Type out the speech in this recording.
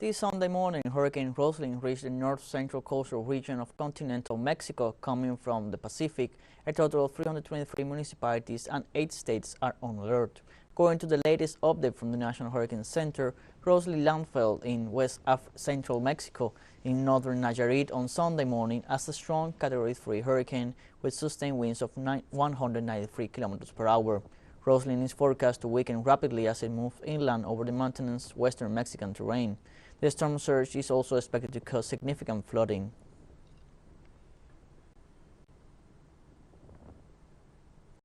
This Sunday morning, Hurricane Roslyn reached the north-central coastal region of continental Mexico, coming from the Pacific. A total of 323 municipalities and 8 states are on alert. According to the latest update from the National Hurricane Center, Roslyn landfell in central Mexico in northern Nayarit on Sunday morning as a strong Category 3 hurricane with sustained winds of 193 kilometers per hour. Roslyn is forecast to weaken rapidly as it moves inland over the mountainous western Mexican terrain. The storm surge is also expected to cause significant flooding.